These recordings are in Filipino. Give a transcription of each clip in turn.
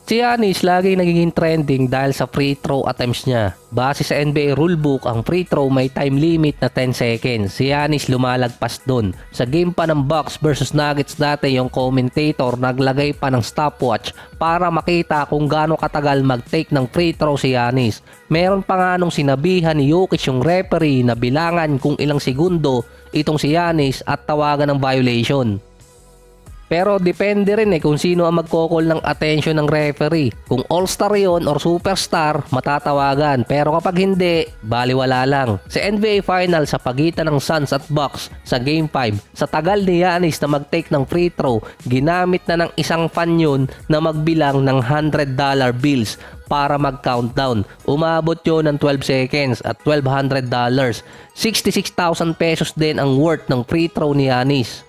Si Giannis lagi nagiging trending dahil sa free throw attempts niya. Base sa NBA rulebook, ang free throw may time limit na 10 seconds. Si Giannis lumalagpas dun. Sa game pa ng Bucks versus Nuggets dati, yung commentator naglagay pa ng stopwatch para makita kung gaano katagal mag-take ng free throw si Giannis. Meron pa nga nung sinabihan ni Jokic yung referee na bilangan kung ilang segundo itong si Giannis at tawagan ng violation. Pero depende rin kung sino ang magkokol ng attention ng referee. Kung all-star yon or superstar, matatawagan. Pero kapag hindi, baliwala lang. Sa NBA Finals sa pagitan ng Suns at Bucks sa Game 5, sa tagal ni Giannis na mag-take ng free throw, ginamit na ng isang fan yun na magbilang ng $100 bills para mag-countdown. Umabot yun ng 12 seconds at $1,200. 66,000 pesos din ang worth ng free throw ni Giannis.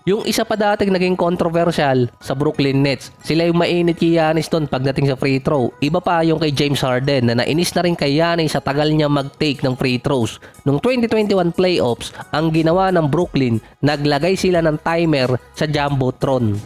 Yung isa pa dating naging controversial sa Brooklyn Nets, sila yung mainit kay Giannis doon pagdating sa free throw. Iba pa yung kay James Harden na nainis na rin kay Giannis sa tagal niya mag-take ng free throws. Noong 2021 playoffs, ang ginawa ng Brooklyn, naglagay sila ng timer sa Jumbotron.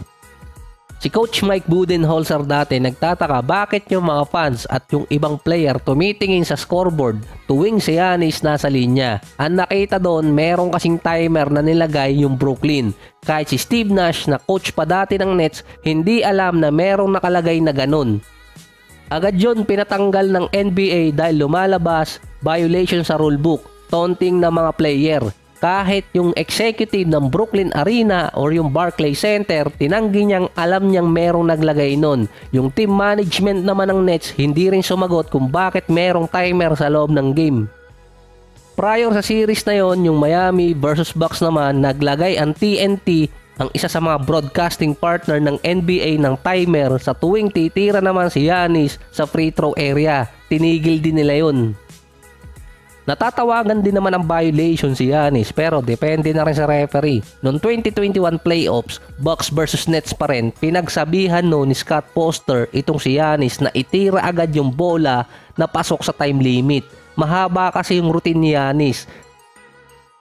Si Coach Mike Budenholzer dati nagtataka bakit yung mga fans at yung ibang player tumitingin sa scoreboard tuwing si Giannis nasa linya. Ang nakita doon, merong kasing timer na nilagay yung Brooklyn. Kahit si Steve Nash na coach pa dati ng Nets, hindi alam na merong nakalagay na ganun. Agad yun pinatanggal ng NBA dahil lumalabas violation sa rulebook, taunting ng mga player. Kahit yung executive ng Brooklyn Arena or yung Barclays Center, tinanggi niyang alam niyang merong naglagay nun. Yung team management naman ng Nets hindi rin sumagot kung bakit merong timer sa loob ng game. Prior sa series na yon, yung Miami versus Bucks naman, naglagay ang TNT, ang isa sa mga broadcasting partner ng NBA, ng timer sa tuwing titira naman si Giannis sa free throw area. Tinigil din nila yun. Natatawagan din naman ang violation si Giannis pero depende na rin sa referee. Noong 2021 playoffs, Bucks versus Nets pa rin, pinagsabihan ni Scott Foster itong si Giannis na itira agad yung bola na pasok sa time limit. Mahaba kasi yung routine ni Giannis.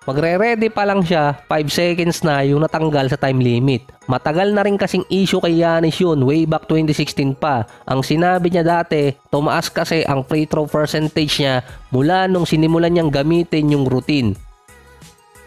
Magre-ready pa lang siya, 5 seconds na yung natanggal sa time limit. Matagal na rin kasing issue kay Giannis yun, way back 2016 pa. Ang sinabi niya dati, tumaas kasi ang free throw percentage niya mula nung sinimulan niyang gamitin yung routine.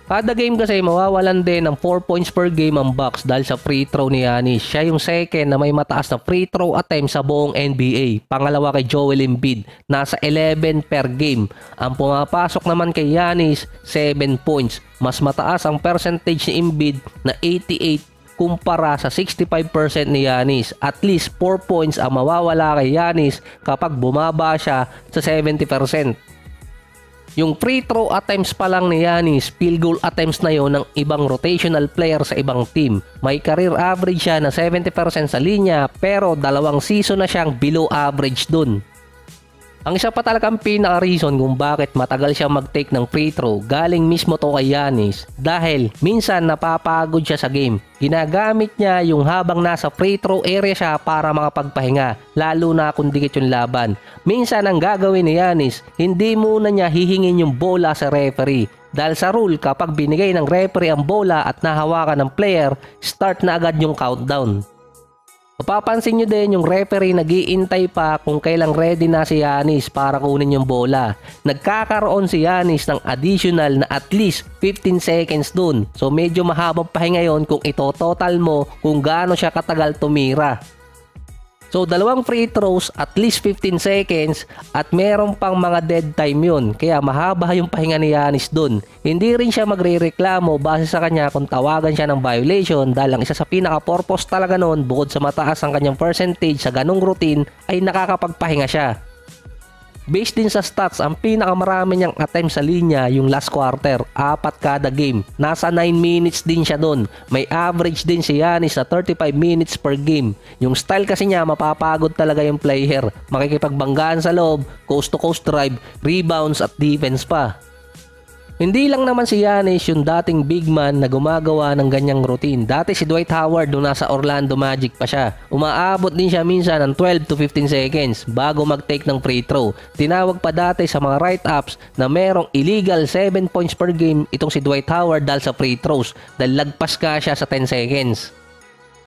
Kada game kasi mawawalan din ng 4 points per game ang Bucks dahil sa free throw ni Giannis. Siya yung second na may mataas na free throw attempt sa buong NBA. Pangalawa kay Joel Embiid, nasa 11 per game. Ang pumapasok naman kay Giannis, 7 points. Mas mataas ang percentage ni Embiid na 88 kumpara sa 65% ni Giannis. At least 4 points ang mawawala kay Giannis kapag bumaba siya sa 70%. Yung free throw attempts pa lang ni Giannis, field goal attempts na yon ng ibang rotational player sa ibang team. May career average siya na 70% sa linya pero 2 season na siyang below average dun. Ang isa pa talagang pinaka-reason kung bakit matagal siya mag-take ng free throw galing mismo to kay Giannis dahil minsan napapagod siya sa game. Ginagamit niya yung habang nasa free throw area siya para makapagpahinga, lalo na kung dikit yung laban. Minsan ang gagawin ni Giannis, hindi muna niya hihingin yung bola sa referee. Dahil sa rule, kapag binigay ng referee ang bola at nahawakan ng player, start na agad yung countdown. Mapapansin nyo din yung referee nag-iintay pa kung kailang ready na si Giannis para kunin yung bola. Nagkakaroon si Giannis ng additional na at least 15 seconds dun. So medyo mahabang pahinga yon kung ito total mo kung gaano siya katagal tumira. So 2 free throws, at least 15 seconds at meron pang mga dead time yun. Kaya mahaba yung pahinga ni Giannis dun. Hindi rin siya magre-reklamo base sa kanya kung tawagan siya ng violation dahil ang isa sa pinaka-purpose talaga nun bukod sa mataas ang kanyang percentage sa ganung routine ay nakakapagpahinga siya. Based din sa stats, ang pinakamarami niyang attempt sa linya yung last quarter, 4 kada game. Nasa 9 minutes din siya doon. May average din si Giannis sa 35 minutes per game. Yung style kasi niya, mapapagod talaga yung player. Makikipagbanggaan sa loob, coast to coast drive, rebounds at defense pa. Hindi lang naman si Giannis yung dating big man na gumagawa ng ganyang routine. Dati si Dwight Howard nung nasa Orlando Magic pa siya. Umaabot din siya minsan ng 12 to 15 seconds bago mag-take ng free throw. Tinawag pa dati sa mga write-ups na merong illegal 7 points per game itong si Dwight Howard dahil sa free throws dahil lagpas ka siya sa 10 seconds.